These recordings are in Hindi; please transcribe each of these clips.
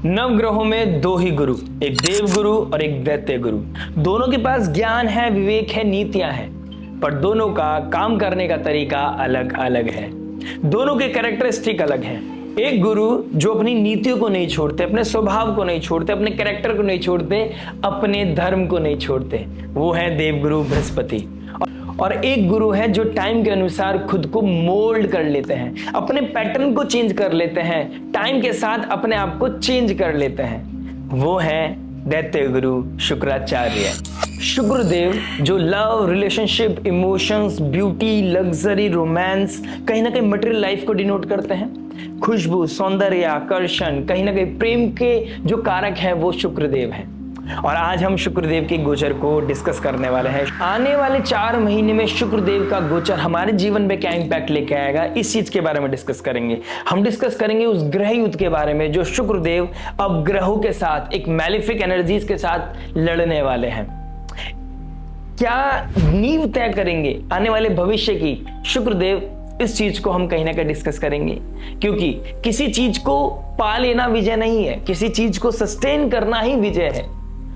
नवग्रहों में दो ही गुरु, एक देव गुरु और एक दैत्य गुरु। दोनों के पास ज्ञान है, विवेक है, नीतियां हैं, पर दोनों का काम करने का तरीका अलग अलग है। दोनों के कैरेक्टरिस्टिक अलग हैं। एक गुरु जो अपनी नीतियों को नहीं छोड़ते, अपने स्वभाव को नहीं छोड़ते, अपने कैरेक्टर को नहीं छोड़ते, अपने धर्म को नहीं छोड़ते, वो है देवगुरु बृहस्पति। और एक गुरु है जो टाइम के अनुसार खुद को मोल्ड कर लेते हैं, अपने पैटर्न को चेंज कर लेते हैं, टाइम के साथ अपने आप को चेंज कर लेते हैं, वो है दैत्य गुरु शुक्राचार्य। शुक्रदेव जो love, relationship, emotions, beauty, luxury, romance, कहीं ना कहीं मटेरियल लाइफ को डिनोट करते हैं। खुशबू, सौंदर्य, आकर्षण, कहीं ना कहीं प्रेम के जो कारक है वो शुक्रदेव है। और आज हम शुक्रदेव के गोचर को डिस्कस करने वाले हैं। आने वाले 4 महीने में शुक्रदेव का गोचर हमारे जीवन में क्या इंपैक्ट लेके आएगा, इस चीज के बारे में डिस्कस करेंगे। हम डिस्कस करेंगे उस ग्रह युद्ध के बारे में जो शुक्रदेव अब ग्रहों के साथ, एक मैलेफिक एनर्जीज के साथ लड़ने वाले हैं। क्या नींव तय करेंगे आने वाले भविष्य की शुक्रदेव, इस चीज को हम कहीं ना कहीं डिस्कस करेंगे। क्योंकि किसी चीज को पा लेना विजय नहीं है, किसी चीज को सस्टेन करना ही विजय है।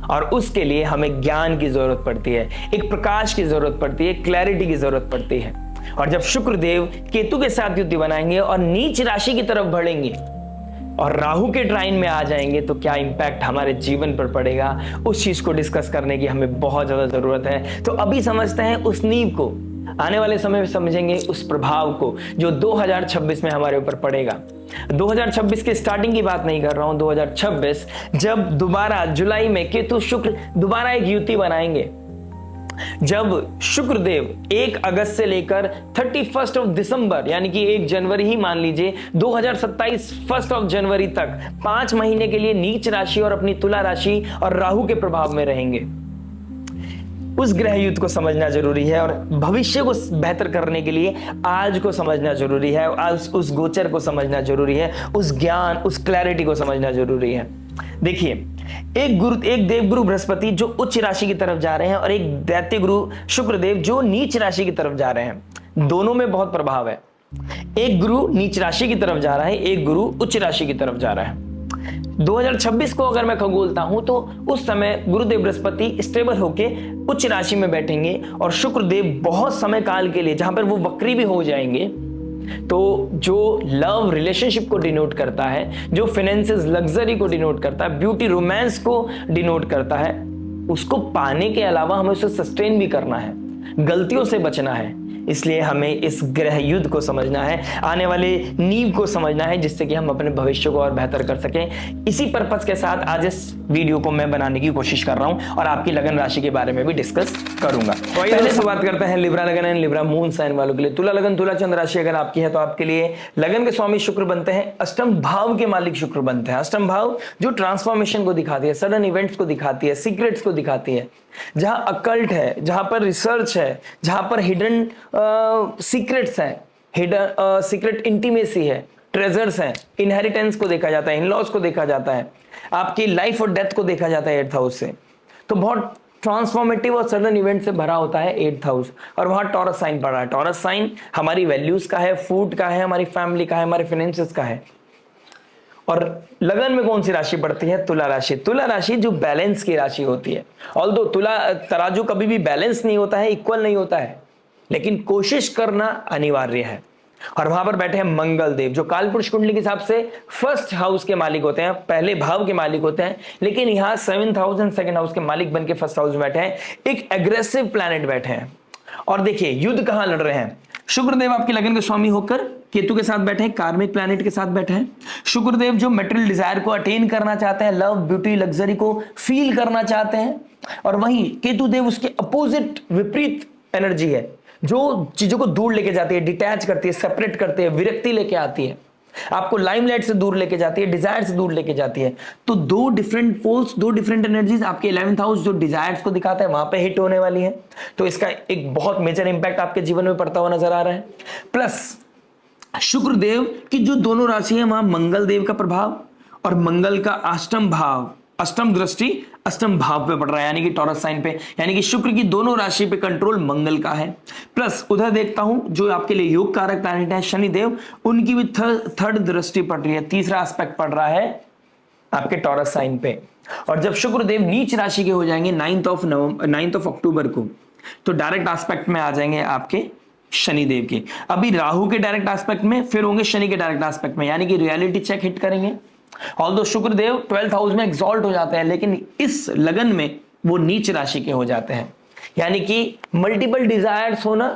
और उसके लिए हमें ज्ञान की जरूरत पड़ती है, एक प्रकाश की जरूरत पड़ती है, क्लैरिटी की जरूरत पड़ती है। और जब शुक्रदेव केतु के साथ युति बनाएंगे और नीच राशि की तरफ बढ़ेंगे और राहु के ट्राइन में आ जाएंगे तो क्या इंपैक्ट हमारे जीवन पर पड़ेगा, उस चीज को डिस्कस करने की हमें बहुत ज्यादा जरूरत है। तो अभी समझते हैं उस नींव को, आने वाले समय में समझेंगे उस प्रभाव को जो 2026 में हमारे ऊपर पड़ेगा। 2026 के स्टार्टिंग की बात नहीं कर रहा हूं, 2026 जब दोबारा जुलाई में केतु शुक्र दोबारा एक युति बनाएंगे, जब शुक्रदेव 1 अगस्त से लेकर 31 ऑफ दिसंबर यानी कि 1 जनवरी ही मान लीजिए 2027 1 ऑफ जनवरी तक 5 महीने के लिए नीच राशि और अपनी तुला राशि और राहु के प्रभाव में रहेंगे। उस ग्रह युद्ध को समझना जरूरी है और भविष्य को बेहतर करने के लिए आज को समझना जरूरी है, आज उस गोचर को समझना जरूरी है, उस ज्ञान, उस क्लैरिटी को समझना जरूरी है। देखिए, एक देवगुरु बृहस्पति जो उच्च राशि की तरफ जा रहे हैं और एक दैत्य गुरु शुक्रदेव जो नीच राशि की तरफ जा रहे हैं, दोनों में बहुत प्रभाव है। एक गुरु नीच राशि की तरफ जा रहा है, एक गुरु उच्च राशि की तरफ जा रहा है। 2026 को अगर मैं खगोलता हूं तो उस समय गुरुदेव बृहस्पति स्टेबल होके उच्च राशि में बैठेंगे और शुक्रदेव बहुत समय काल के लिए, जहां पर वो वक्री भी हो जाएंगे, तो जो लव रिलेशनशिप को डिनोट करता है, जो फाइनेंसेस, लग्जरी को डिनोट करता है, ब्यूटी, रोमांस को डिनोट करता है, उसको पाने के अलावा हमें उसे सस्टेन भी करना है, गलतियों से बचना है। इसलिए हमें इस ग्रह युद्ध को समझना है, आने वाले नींव को समझना है, जिससे कि हम अपने भविष्य को और बेहतर कर सकें। इसी पर्पस के साथ आज इस वीडियो को मैं बनाने की कोशिश कर रहा हूं और आपकी लगन राशि के बारे में भी डिस्कस करूंगा। पहले से बात करते हैं लिब्रा लगन एंड लिब्रा मून साइन वालों के लिए। तुला लगन, तुला चंद्र राशि अगर आपकी है तो आपके लिए लगन के स्वामी शुक्र बनते हैं, अष्टम भाव के मालिक शुक्र बनते हैं। अष्टम भाव जो ट्रांसफॉर्मेशन को दिखाती है, सडन इवेंट्स को दिखाती है, सीक्रेट्स को दिखाती है, जहां अकल्ट है, जहां पर रिसर्च है, जहां पर हिडन सीक्रेट्स हैं, हिडन सीक्रेट इंटीमेसी है, ट्रेजर्स हैं, इनहेरिटेंस को देखा जाता है, इन-लॉज को देखा जाता है, आपकी लाइफ और डेथ को देखा जाता है 8th हाउस से। तो बहुत ट्रांसफॉर्मेटिव और सडन इवेंट से भरा होता है 8th हाउस। और वहां टॉरस साइन पड़ा है। टॉरस साइन हमारी वैल्यूज का है, फूड का है, हमारी फैमिली का है, हमारे फाइनेंसेस का है। और लगन में कौन सी राशि पड़ती है? तुला राशि। तुला राशि जो बैलेंस की राशि होती है। ऑल्दो तुला तराजू कभी भी बैलेंस नहीं होता है, इक्वल नहीं होता है, लेकिन कोशिश करना अनिवार्य है। और वहां पर बैठे हैं मंगल देव जो कालपुरुष कुंडली के हिसाब से 1st हाउस के मालिक होते हैं, पहले भाव के मालिक होते हैं, लेकिन यहां 7th house and 2nd house के मालिक बनके 1st हाउस में बैठे हैं। एक एग्रेसिव प्लैनेट बैठे हैं। और देखिए युद्ध कहां लड़ रहे हैं। शुक्रदेव आपके लगन के स्वामी होकर केतु के साथ बैठे हैं, कार्मिक प्लैनेट के साथ बैठे हैं। शुक्रदेव जो मेटेरियल डिजायर को अटेन करना चाहते हैं, लव, ब्यूटी, लग्जरी को फील करना चाहते हैं, और वहीं केतु देव उसके अपोजिट विपरीत एनर्जी है जो चीजों को दूर लेके जाती है, डिटैच करती है, सेपरेट करती है, विरक्ति लेके आती है, आपको लाइमलाइट से दूर लेके जाती है, डिजायर से दूर लेके जाती है। तो दो डिफरेंट पोल्स, दो डिफरेंट एनर्जीज आपके 11th हाउस जो डिजायर्स को दिखाता है वहां पे हिट होने वाली है। तो इसका एक बहुत मेजर इंपैक्ट आपके जीवन में पड़ता हुआ नजर आ रहा है। प्लस शुक्रदेव की जो दोनों राशि है वहां मंगल देव का प्रभाव और मंगल का अष्टम भाव, अष्टम दृष्टि अष्टम भाव पे पड़ रहा है, यानी कि टॉरस साइन पे, यानी कि शुक्र की दोनों राशि पे कंट्रोल मंगल का है। प्लस उधर देखता हूं जो आपके लिए योग कारक प्लैनेट है शनि देव, उनकी भी थर्ड दृष्टि पड़ रही है, तीसरा एस्पेक्ट पड़ रहा है आपके टॉरस साइन पे। और जब शुक्रदेव नीच राशि के हो जाएंगे 9 अक्टूबर को, तो डायरेक्ट एस्पेक्ट में आ जाएंगे आपके शनिदेव के। अभी राहु के डायरेक्ट एस्पेक्ट में, फिर होंगे शनि के डायरेक्ट एस्पेक्ट में, यानी कि रियलिटी चेक हिट करेंगे। ऑल्दो शुक्रदेव 12th हाउस में एक्सॉल्ट हो जाते हैं, लेकिन इस लगन में वो नीच राशि के हो जाते हैं, यानी कि मल्टीपल डिजायर्स होना,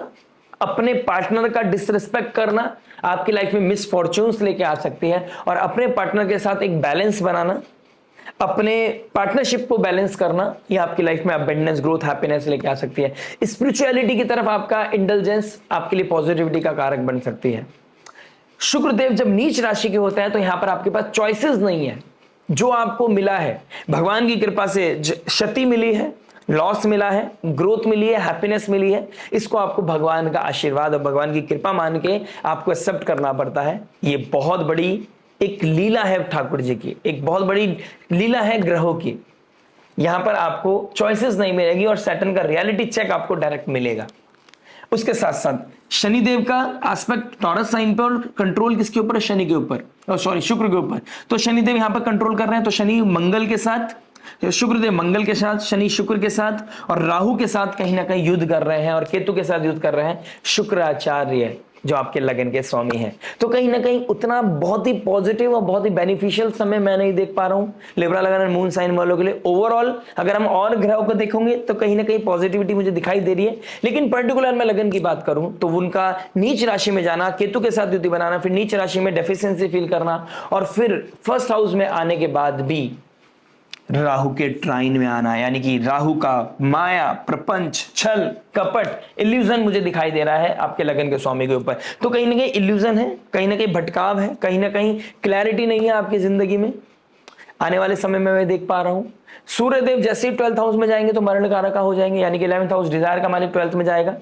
अपने पार्टनर का डिसरिस्पेक्ट करना आपकी लाइफ में मिसफॉर्च्यून्स लेके आ सकती है, और अपने पार्टनर के साथ एक बैलेंस बनाना, अपने पार्टनरशिप को बैलेंस करना, ये आपकी लाइफ में अबंडेंस, ग्रोथ, हैप्पीनेस लेके आ सकती है। स्पिरिचुअलिटी की तरफ आपका इंटेलिजेंस आपके लिए पॉजिटिविटी का कारक बन सकती है। शुक्रदेव जब नीच राशि के होता है तो यहां पर आपके पास चॉइसेस नहीं है। जो आपको मिला है भगवान की कृपा से, क्षति मिली है, लॉस मिला है, ग्रोथ मिली है, हैप्पीनेस मिली है, इसको आपको भगवान का आशीर्वाद और भगवान की कृपा मान के आपको एक्सेप्ट करना पड़ता है। ये बहुत बड़ी एक लीला है ठाकुर जी की, एक बहुत बड़ी लीला है ग्रहों की। यहां पर आपको चॉइसेस नहीं मिलेगी और सैटर्न का रियलिटी चेक आपको डायरेक्ट मिलेगा। उसके साथ साथ शनिदेव का एस्पेक्ट टॉरस साइन पर, और कंट्रोल किसके ऊपर है? शनि के ऊपर, सॉरी शुक्र के ऊपर। तो शनिदेव यहां पर कंट्रोल कर रहे हैं, तो शनि मंगल के साथ, शुक्रदेव मंगल के साथ, शनि शुक्र के साथ और राहु के साथ कहीं ना कहीं युद्ध कर रहे हैं, और केतु के साथ युद्ध कर रहे हैं शुक्राचार्य, जो आपके लगन के स्वामी हैं। तो कहीं ना कहीं उतना बहुत ही पॉजिटिव और बहुत ही बेनिफिशियल समय मैं नहीं देख पा रहा हूं लिब्रा लगन मून साइन वालों के लिए। ओवरऑल अगर हम और ग्रहों को देखेंगे तो कहीं ना कहीं पॉजिटिविटी मुझे दिखाई दे रही है, लेकिन पर्टिकुलर मैं लगन की बात करूं तो उनका नीच राशि में जाना, केतु के साथ युति बनाना, फिर नीच राशि में डेफिशिएंसी फील करना, और फिर फर्स्ट हाउस में आने के बाद भी राहु के ट्राइन में आना, यानी कि राहु का माया, प्रपंच, छल, कपट, इल्यूजन मुझे दिखाई दे रहा है आपके लगन के स्वामी के ऊपर। तो कहीं ना कहीं इल्यूजन है, कहीं ना कहीं भटकाव है, कहीं ना कहीं क्लैरिटी नहीं है आपकी जिंदगी में आने वाले समय में मैं देख पा रहा हूं। सूर्यदेव जैसे ही 12th हाउस में जाएंगे तो मरण कारक हो जाएंगे, यानी कि 11th हाउस डिजायर का मालिक 12th में जाएगा,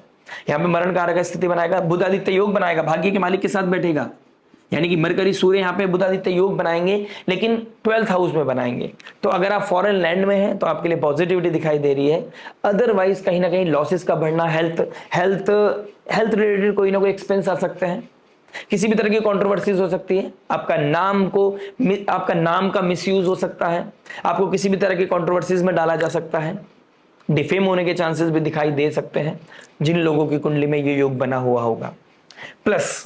यहां पे मरण कारक स्थिति बनाएगा। बुध आदित्य योग बनाएगा, भाग्य के मालिक के साथ बैठेगा, यानी कि मरकरी सूर्य यहाँ पे बुध आदित्य योग बनाएंगे, लेकिन 12th हाउस में बनाएंगे। तो अगर आप फॉरेन लैंड में हैं तो आपके लिए पॉजिटिविटी दिखाई दे रही है। अदरवाइज कहीं ना कहीं लॉसेस का बढ़ना, हेल्थ रिलेटेड कोई ना कोई एक्सपेंस आ सकते हैं, किसी भी तरह की कंट्रोवर्सीज हो सकती है, आपका नाम का मिसयूज हो सकता है, आपको किसी भी तरह की कंट्रोवर्सीज में डाला जा सकता है, डिफेम होने के चांसेस भी दिखाई दे सकते हैं जिन लोगों की कुंडली में ये योग बना हुआ होगा। प्लस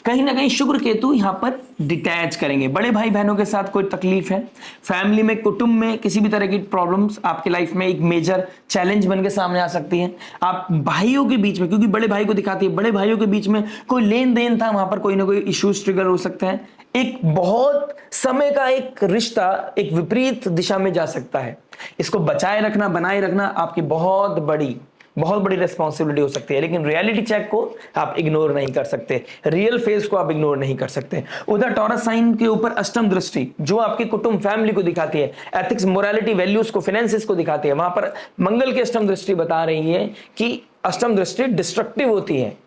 कहीं ना कहीं शुक्र केतु यहां पर डिटैच करेंगे। बड़े भाई बहनों के साथ कोई तकलीफ है, फैमिली में, कुटुंब में किसी भी तरह की प्रॉब्लम्स आपकी लाइफ में एक मेजर चैलेंज बन के सामने आ सकती है। आप भाइयों के बीच में, क्योंकि बड़े भाई को दिखाती है, बड़े भाइयों के बीच में कोई लेन देन था, वहां पर कोई ना कोई इश्यूज ट्रिगर हो सकते हैं। एक बहुत समय का एक रिश्ता एक विपरीत दिशा में जा सकता है। इसको बचाए रखना, बनाए रखना आपकी बहुत बड़ी रिस्पॉन्सिबिलिटी हो सकती है, लेकिन रियलिटी चेक को आप इग्नोर नहीं कर सकते, रियल फेस को आप इग्नोर नहीं कर सकते। उधर टॉरस साइन के ऊपर अष्टम दृष्टि जो आपके कुटुंब, फैमिली को दिखाती है, एथिक्स, मोरालिटी, वैल्यूज को, फाइनेंसिस को दिखाती है, वहां पर मंगल की अष्टम दृष्टि बता रही है कि अष्टम दृष्टि डिस्ट्रक्टिव होती है,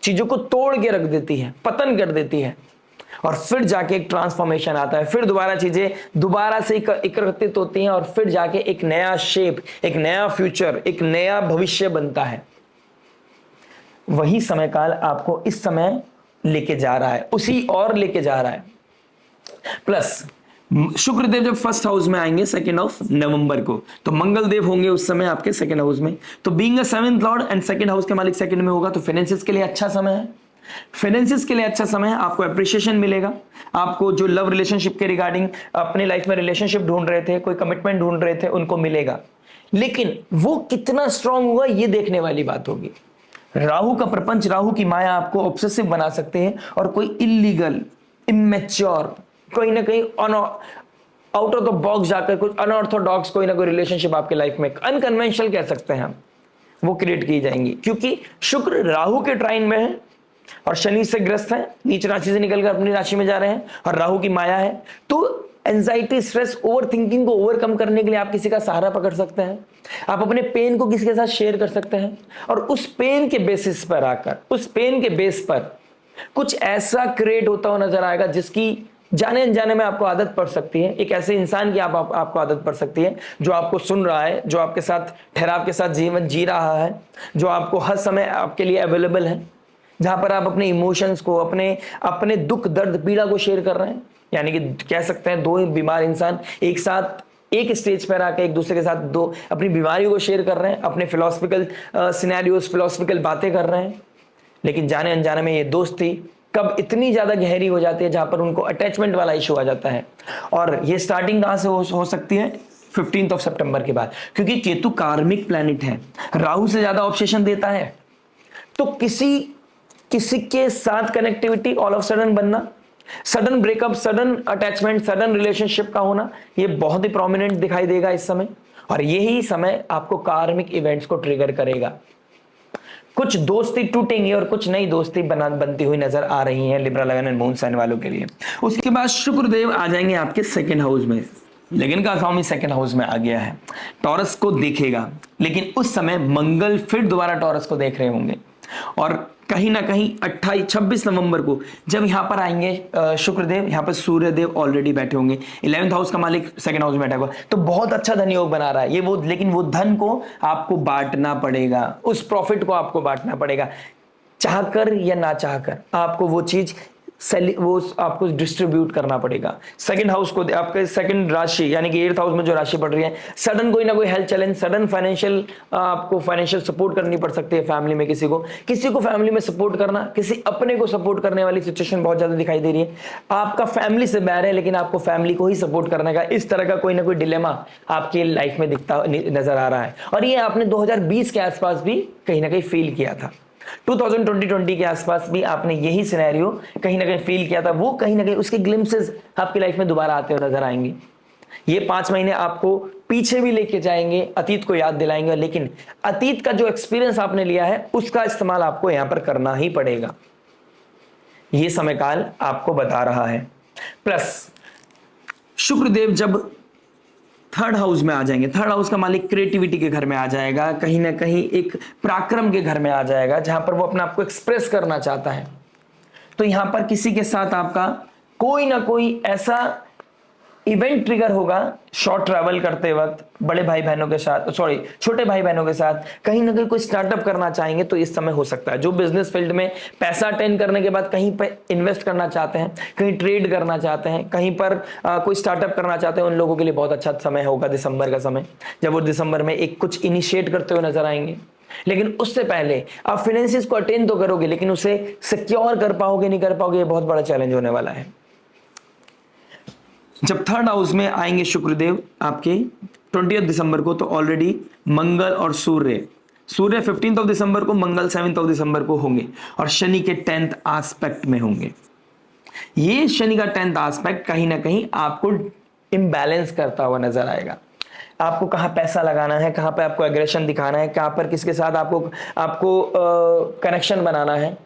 चीजों को तोड़ के रख देती है, पतन कर देती है, और फिर जाके एक ट्रांसफॉर्मेशन आता है, फिर दोबारा चीजें दोबारा से एकत्रित होती हैं, और फिर जाके एक नया शेप, एक नया फ्यूचर, एक नया भविष्य बनता है। वही समय काल आपको इस समय लेके जा रहा है, उसी और लेके जा रहा है। प्लस शुक्रदेव जब फर्स्ट हाउस में आएंगे 2 नवंबर को, तो मंगल देव होंगे उस समय आपके 2nd हाउस में। तो being a 7th Lord and 2nd house के मालिक 2nd में होगा, तो फाइनेंसिस के लिए अच्छा समय है। फाइनेंसिस के लिए अच्छा समय है, आपको अप्रिशिएशन मिलेगा, आपको जो लव रिलेशनशिप के रिगार्डिंग अपनी लाइफ में रिलेशनशिप ढूंढ रहे थे, कोई कमिटमेंट ढूंढ रहे थे, उनको मिलेगा, लेकिन वो कितना स्ट्रांग हुआ ये देखने वाली बात होगी। राहु का प्रपंच, राहु की माया आपको ऑब्सेसिव बना सकते हैं, और कोई इलीगल, इमेच्योर, कोई ना कहीं आउट ऑफ द बॉक्स जाकर कुछ अनऑर्थोडॉक्स कोई ना कोई रिलेशनशिप आपके लाइफ में, अनकन्वेंशनल कह सकते हैं हम, वो क्रिएट की जाएंगी, क्योंकि शुक्र राहु के ट्राइन में है और शनि से ग्रस्त है, नीच राशि से निकलकर अपनी राशि में जा रहे हैं, और राहु की माया है। तो एंजाइटी, स्ट्रेस, ओवर थिंकिंग को ओवरकम करने के लिए आप किसी का सहारा पकड़ सकते हैं, आप अपने पेन को किसी के साथ शेयर कर सकते हैं, और उस पेन के बेसिस पर आकर, उस पेन के बेस पर कुछ ऐसा क्रिएट होता हुआ नजर आएगा जिसकी जाने अनजाने में आपको आदत पड़ सकती है। एक ऐसे इंसान की आपको आदत पड़ सकती है जो आपको सुन रहा है, जो आपके साथ ठहराव के साथ जीवन जी रहा है, जो आपको हर समय आपके लिए अवेलेबल है, जहां पर आप अपने इमोशंस को, अपने दुख, दर्द, पीड़ा को शेयर कर रहे हैं। यानी कि कह सकते हैं दो बीमार इंसान एक साथ एक स्टेज पर आकर एक दूसरे के साथ दो अपनी बीमारियों को शेयर कर रहे हैं, अपने फिलोसफिकल सिनेरियोस, फिलोसफिकल बातें कर रहे हैं, लेकिन जाने अनजाने में ये दोस्ती कब इतनी ज्यादा गहरी हो जाती है जहां पर उनको अटैचमेंट वाला इशू आ जाता है। और ये स्टार्टिंग कहां से हो सकती है? 15 सितंबर के बाद, क्योंकि केतु कार्मिक प्लैनेट है, राहु से ज्यादा ऑब्सेशन देता है। तो किसी के साथ कनेक्टिविटी ऑल ऑफ सडन बनना, sudden breakup, sudden attachment, sudden relationship का होना, ये बहुत ही प्रोमिनेंट दिखाई देगा इस समय। और यही समय आपको कार्मिक इवेंट्स को ट्रिगर करेगा। कुछ दोस्ती टूटेंगी और कुछ नई दोस्ती बनती हुई नजर आ रही है लिब्रा लगन एंड मून साइन वालों के लिए। उसके बाद शुक्रदेव आ जाएंगे आपके सेकंड हाउस में, लेकिन का स्वामी सेकंड हाउस में आ गया है, टॉरस को देखेगा, लेकिन उस समय मंगल फिर दोबारा टॉरस को देख रहे होंगे। और कहीं ना कहीं 26 नवंबर को जब यहां पर आएंगे शुक्रदेव, यहां पर सूर्यदेव ऑलरेडी बैठे होंगे, 11th हाउस का मालिक सेकंड हाउस में बैठा हुआ, तो बहुत अच्छा धन योग बना रहा है ये वो। लेकिन वो धन को आपको बांटना पड़ेगा, उस प्रॉफिट को आपको बांटना पड़ेगा, चाहकर या ना चाहकर आपको वो चीज वो आपको डिस्ट्रीब्यूट करना पड़ेगा। सेकंड हाउस को, आपके सेकंड राशि यानी कि 8th हाउस में जो राशि पड़ रही है, सडन कोई ना कोई हेल्थ चैलेंज, सडन फाइनेंशियल आपको फाइनेंशियल सपोर्ट करनी पड़ सकती है फैमिली में, किसी को फैमिली में सपोर्ट करना, किसी अपने को सपोर्ट करने वाली सिचुएशन बहुत ज्यादा दिखाई दे रही है। आपका फैमिली से बैर है लेकिन आपको फैमिली को ही सपोर्ट करने का इस तरह का कोई ना कोई डिलेमा आपकी लाइफ में दिखता नजर आ रहा है। और ये आपने 2020 के आसपास भी कहीं ना कहीं फील किया था, 2020 के आसपास भी आपने यही सिनेरियो कहीं ना कहीं फील किया था। वो कहीं ना कहीं उसके ग्लिम्पसेस आपकी लाइफ में दोबारा आते हुए नजर आएंगे। ये 5 महीने आपको पीछे भी लेके जाएंगे, अतीत को याद दिलाएंगे, लेकिन अतीत का जो एक्सपीरियंस आपने लिया है उसका इस्तेमाल आपको यहां पर करना ही पड़ेगा। ये समय काल आपको बता रहा है। प्लस शुक्रदेव जब थर्ड हाउस में आ जाएंगे, थर्ड हाउस का मालिक क्रिएटिविटी के घर में आ जाएगा, कहीं ना कहीं एक पराक्रम के घर में आ जाएगा जहां पर वो अपने आप को एक्सप्रेस करना चाहता है। तो यहां पर किसी के साथ आपका कोई ना कोई ऐसा इवेंट ट्रिगर होगा, शॉर्ट ट्रैवल करते वक्त, बड़े भाई बहनों के साथ, सॉरी छोटे भाई बहनों के साथ कहीं ना कहीं कोई स्टार्टअप करना चाहेंगे तो इस समय हो सकता है। जो बिजनेस फील्ड में पैसा अटेंड करने के बाद कहीं पर इन्वेस्ट करना चाहते हैं, कहीं ट्रेड करना चाहते हैं, कहीं पर कोई स्टार्टअप करना चाहते हैं, उन लोगों के लिए बहुत अच्छा समय होगा दिसंबर का समय, जब वो दिसंबर में एक कुछ इनिशिएट करते हुए नजर आएंगे। लेकिन उससे पहले आप फाइनेंसिस को अटेंड तो करोगे, लेकिन उसे सिक्योर कर पाओगे नहीं कर पाओगे, ये बहुत बड़ा चैलेंज होने वाला है। जब थर्ड हाउस में आएंगे शुक्रदेव आपके 20 दिसंबर को, तो ऑलरेडी मंगल और सूर्य 15 दिसंबर को, मंगल 7 दिसंबर को होंगे और शनि के 10th एस्पेक्ट में होंगे। ये शनि का 10th एस्पेक्ट कहीं ना कहीं आपको इम्बैलेंस करता हुआ नजर आएगा। आपको कहां पैसा लगाना है, कहां पे आपको एग्रेशन दिखाना है, कहां पर किसके साथ आपको कनेक्शन बनाना है,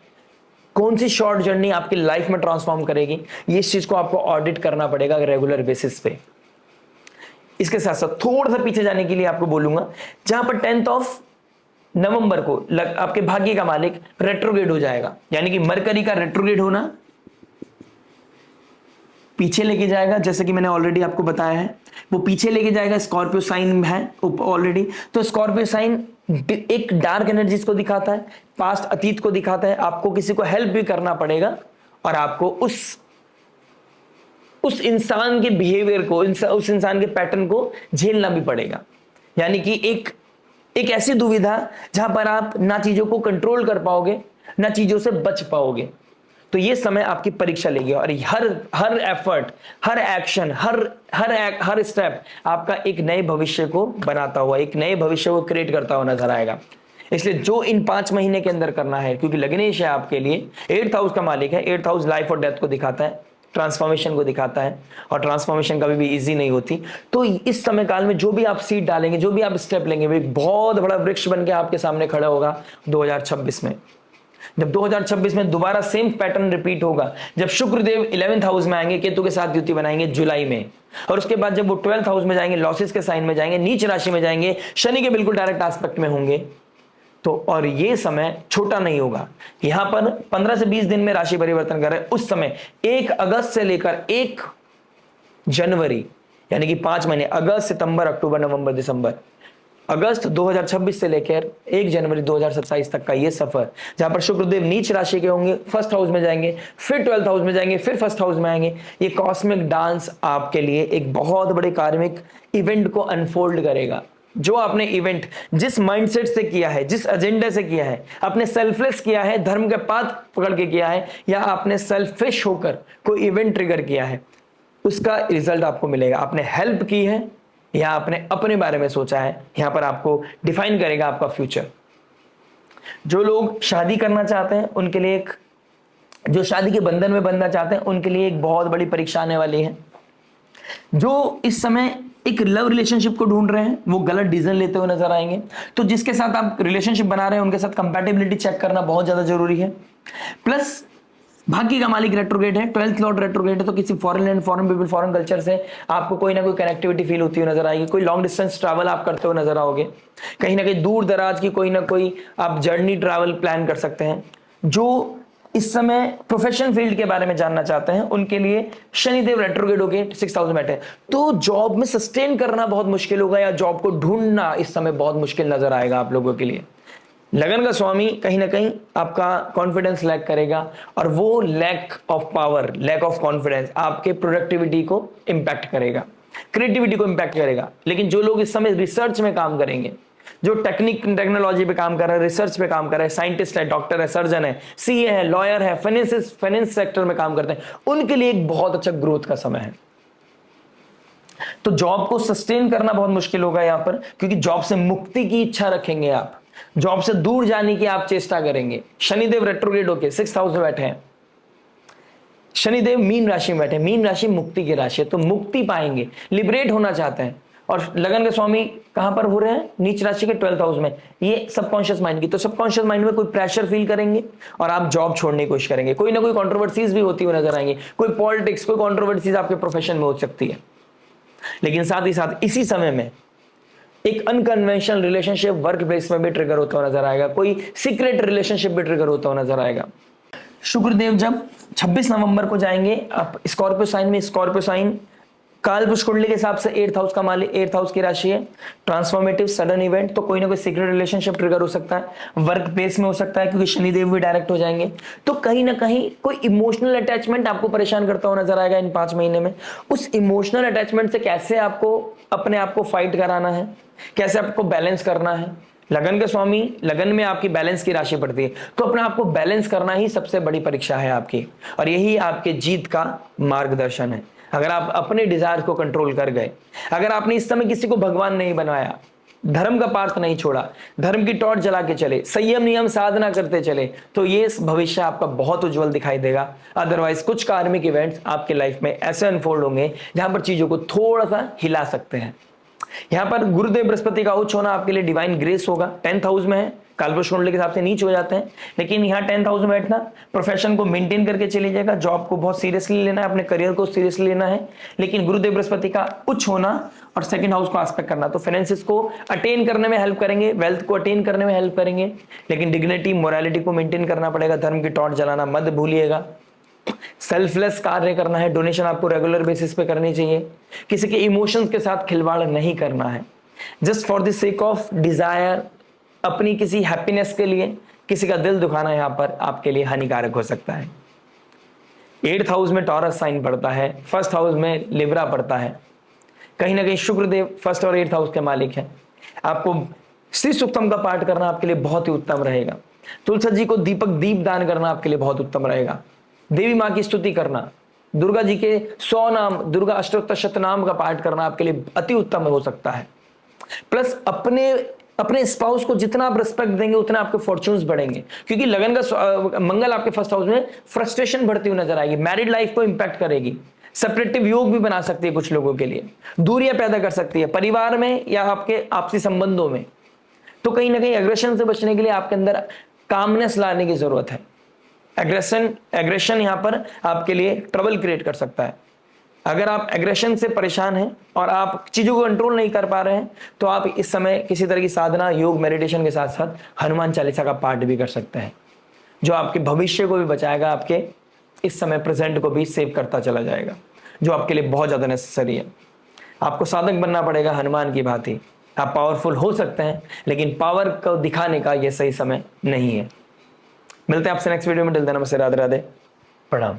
कौन सी शॉर्ट जर्नी आपकी लाइफ में ट्रांसफॉर्म करेगी, ये इस चीज को आपको ऑडिट करना पड़ेगा रेगुलर बेसिस पे। इसके साथ साथ थोड़ा सा पीछे जाने के लिए आपको बोलूंगा, जहां पर 10 नवंबर को आपके भाग्य का मालिक रेट्रोग्रेड हो जाएगा, यानी कि मरकरी का रेट्रोग्रेड होना पीछे लेके जाएगा, जैसे कि मैंने ऑलरेडी आपको बताया है, वो पीछे लेके जाएगा। स्कॉर्पियो साइन है ऑलरेडी, तो स्कॉर्पियो साइन एक डार्क एनर्जीज को दिखाता है, पास्ट अतीत को दिखाता है। आपको किसी को हेल्प भी करना पड़ेगा और आपको उस इंसान के बिहेवियर को, उस इंसान के पैटर्न को झेलना भी पड़ेगा। यानी कि एक ऐसी दुविधा जहां पर आप ना चीजों को कंट्रोल कर पाओगे ना चीजों से बच पाओगे। तो ये समय आपकी परीक्षा लेगी और हर एफर्ट, हर एक्शन, हर स्टेप आपका एक नए भविष्य को बनाता हुआ, एक नए भविष्य को क्रिएट करता हुआ नजर आएगा। इसलिए जो इन 5 महीने के अंदर करना है, क्योंकि लग्नेश है आपके लिए, 8th हाउस का मालिक है, 8th हाउस लाइफ और डेथ को दिखाता है, ट्रांसफॉर्मेशन को दिखाता है, और ट्रांसफॉर्मेशन कभी भी इजी नहीं होती। तो इस समय काल में जो भी आप सीड डालेंगे, जो भी आप स्टेप लेंगे, वो बहुत बड़ा वृक्ष बन के आपके सामने खड़ा होगा 2026 में। जब 2026 में दोबारा सेम पैटर्न रिपीट होगा, जब शुक्रदेव 11th हाउस में आएंगे, केतु के साथ युति बनाएंगे जुलाई में, और उसके बाद जब वो 12th हाउस में जाएंगे, लॉसेस के साइन में जाएंगे, नीच राशि में जाएंगे, शनि के बिल्कुल डायरेक्ट एस्पेक्ट में होंगे, तो और ये समय छोटा नहीं होगा। यहां पर 15 से 20 दिन में राशि परिवर्तन कर रहे हैं। उस समय 1 अगस्त से लेकर 1 जनवरी, यानी कि 5 महीने, अगस्त, सितंबर, अक्टूबर, नवंबर, दिसंबर, अगस्त 2026 से लेकर 1 जनवरी 2027 तक का ये सफर, जहां पर शुक्रदेव नीच राशि के होंगे, फर्स्ट हाउस में जाएंगे, फिर 12th हाउस में जाएंगे, फिर फर्स्ट हाउस में आएंगे, ये कॉस्मिक डांस आपके लिए एक बहुत बड़े कार्मिक इवेंट को अनफोल्ड करेगा। जो आपने इवेंट जिस माइंडसेट से किया है, जिस एजेंडे से किया है, आपने सेल्फलेस किया है, धर्म के पाथ पकड़ के किया है, या आपने सेल्फिश होकर कोई इवेंट ट्रिगर किया है, उसका रिजल्ट आपको मिलेगा। आपने हेल्प की है या आपने अपने बारे में सोचा है, यहां पर आपको डिफाइन करेगा आपका फ्यूचर। जो लोग शादी करना चाहते हैं उनके लिए जो शादी के बंधन में बंधना चाहते हैं उनके लिए एक बहुत बड़ी परीक्षा आने वाली है। जो इस समय एक लव रिलेशनशिप को ढूंढ रहे हैं वो गलत डिसीजन लेते हुए नजर आएंगे। तो जिसके साथ आप रिलेशनशिप बना रहे हैं उनके साथ कंपैटिबिलिटी चेक करना बहुत ज्यादा जरूरी है। प्लस भाग्य का मालिक रेट्रोग्रेड है, 12th लॉर्ड रेट्रोग्रेड है, तो किसी foreign land, foreign people, foreign culture से आपको कोई ना कोई कनेक्टिविटी फील होती हुई नजर आएगी। कोई लॉन्ग डिस्टेंस ट्रैवल आप करते हुए नजर आओगे, कहीं ना कहीं दूर दराज की कोई ना कोई आप जर्नी ट्रैवल प्लान कर सकते हैं। जो इस समय प्रोफेशनल फील्ड के बारे में जानना चाहते हैं उनके लिए शनिदेव रेट्रोग्रेड होके 6th हाउस में बैठे, तो जॉब में सस्टेन करना बहुत मुश्किल होगा, या जॉब को ढूंढना इस समय बहुत मुश्किल नजर आएगा आप लोगों के लिए। लगन का स्वामी कहीं ना कहीं आपका कॉन्फिडेंस लैक करेगा, और वो lack of power, lack of confidence आपके प्रोडक्टिविटी को इंपैक्ट करेगा, क्रिएटिविटी को इंपैक्ट करेगा। लेकिन जो लोग इस समय रिसर्च में काम करेंगे, जो टेक्नोलॉजी पे काम कर रहे हैं, रिसर्च पे काम कर रहे हैं, साइंटिस्ट है, डॉक्टर है, सर्जन है, सीए है, लॉयर है, फाइनेंस सेक्टर में काम करते हैं, उनके लिए एक बहुत अच्छा ग्रोथ का समय है। तो जॉब को सस्टेन करना बहुत मुश्किल होगा यहां पर, क्योंकि जॉब से मुक्ति की इच्छा रखेंगे आप, जॉब से दूर जाने की आप चेष्टा करेंगे। शनिदेव रेट्रोग्रेड होके 6th हाउस में बैठे हैं, शनिदेव मीन राशि में बैठे, मीन राशि मुक्ति की राशि है, तो मुक्ति पाएंगे, लिबरेट होना चाहते हैं। और लगन के स्वामी कहां पर हो रहे हैं? नीच राशि के 12th हाउस में, ये सबकॉन्शियस माइंड की, तो सबकॉन्शियस माइंड में कोई प्रेशर फील करेंगे और आप जॉब छोड़ने की कोशिश करेंगे। कोई ना कोई कंट्रोवर्सीज भी होती हुई नजर आएंगे, कोई पॉलिटिक्स, कोई कंट्रोवर्सीज आपके प्रोफेशन में हो सकती है। लेकिन साथ ही साथ इसी समय में एक अनकन्वेंशनल रिलेशनशिप वर्क प्लेस में भी ट्रिगर होता हुआ नजर आएगा, कोई सीक्रेट रिलेशनशिप भी ट्रिगर होता हुआ नजर आएगा। शुक्रदेव जब 26 नवंबर को जाएंगे आप स्कॉर्पियो साइन में, स्कॉर्पियो साइन कालपुरुष कुंडली के हिसाब से 8th हाउस का मालिक, 8th हाउस की राशि है, ट्रांसफॉर्मेटिव सडन इवेंट, तो कोई ना कोई सीक्रेट रिलेशनशिप ट्रिगर हो सकता है, वर्क प्लेस में हो सकता है, क्योंकि शनिदेव भी डायरेक्ट हो जाएंगे। तो कहीं ना कहीं कोई इमोशनल अटैचमेंट आपको परेशान करता हुआ नजर आएगा इन 5 महीने में। उस इमोशनल अटैचमेंट से कैसे आपको अपने आप को फाइट कराना है, कैसे आपको बैलेंस करना है। लगन के स्वामी, लगन में आपकी बैलेंस की राशि पड़ती है, तो अपने आप को बैलेंस करना ही सबसे बड़ी परीक्षा है आपकी, और यही आपके जीत का मार्गदर्शन है। अगर आप अपने डिजायर को कंट्रोल कर गए, अगर आपने इस समय किसी को भगवान नहीं बनाया, धर्म का पार्थ नहीं छोड़ा, धर्म की टॉर्च जला के चले, संयम नियम साधना करते चले, तो ये भविष्य आपका बहुत उज्जवल दिखाई देगा। अदरवाइज कुछ कार्मिक इवेंट्स आपके लाइफ में ऐसे अनफोल्ड होंगे जहां पर चीजों को थोड़ा सा हिला सकते हैं। यहां पर गुरुदेव बृहस्पति का उच्च होना आपके लिए डिवाइन ग्रेस होगा। 10th हाउस में है, कालपुरुष कुंडली के हिसाब से नीच हो जाते हैं, लेकिन यहाँ 10th हाउस में बैठना, प्रोफेशन को मेंटेन करके चली जाएगा, जॉब को बहुत सीरियसली लेना है, अपने करियर को सीरियसली लेना है। लेकिन गुरुदेव बृहस्पति का उच्च होना और 2nd हाउस को एस्पेक्ट करना, तो फाइनेंसिस को अटेन करने में हेल्प करेंगे, वेल्थ को अटेन करने में हेल्प करेंगे, लेकिन डिग्निटी, मोरालिटी को मेंटेन करना पड़ेगा। धर्म की टॉर्च जलाना मत भूलिएगा। सेल्फलेस कार्य करना है, डोनेशन आपको रेगुलर बेसिस पे करनी चाहिए, किसी के इमोशंस के साथ खिलवाड़ नहीं करना है, just for the sake of desire, अपनी किसी हैप्पीनेस के लिए किसी का दिल दुखाना यहां पर आपके लिए हानिकारक हो सकता है। 8th हाउस में टॉरस साइन पड़ता है, 1st हाउस में लिब्रा पड़ता है, कहीं ना कहीं शुक्रदेव 1st और 8th हाउस के मालिक हैं। आपको श्री सूक्तम का पाठ करना आपके लिए बहुत ही उत्तम रहेगा। तुलसी जी को दीप दान करना आपके लिए बहुत उत्तम रहेगा। देवी माँ की स्तुति करना, दुर्गा जी के 100 नाम, दुर्गा अष्टोत्तर शतनाम का पाठ करना आपके लिए अति उत्तम हो सकता है। प्लस अपने स्पाउस को जितना आप रिस्पेक्ट देंगे उतना आपके फॉर्च्यून्स बढ़ेंगे, क्योंकि लगन का मंगल आपके 1st हाउस में फ्रस्ट्रेशन बढ़ती हुई नजर आएगी, मैरिड लाइफ को इंपैक्ट करेगी, सेपरेटिव योग भी बना सकती है कुछ लोगों के लिए, दूरियां पैदा कर सकती है परिवार में या आपके आपसी संबंधों में। तो कहीं ना कहीं एग्रेशन से बचने के लिए आपके अंदर कामनेस लाने की जरूरत है। एग्रेशन यहां पर आपके लिए ट्रबल क्रिएट कर सकता है। अगर आप एग्रेशन से परेशान हैं और आप चीजों को कंट्रोल नहीं कर पा रहे हैं, तो आप इस समय किसी तरह की साधना, योग, मेडिटेशन के साथ साथ हनुमान चालीसा का पाठ भी कर सकते हैं, जो आपके भविष्य को भी बचाएगा, आपके इस समय प्रेजेंट को भी सेव करता चला जाएगा, जो आपके लिए बहुत ज्यादा नेसेसरी है। आपको साधक बनना पड़ेगा हनुमान की भांति, आप पावरफुल हो सकते हैं, लेकिन पावर को दिखाने का यह सही समय नहीं है। मिलते हैं आपसे नेक्स्ट वीडियो में। नमस्ते, राधे राधे, प्रणाम।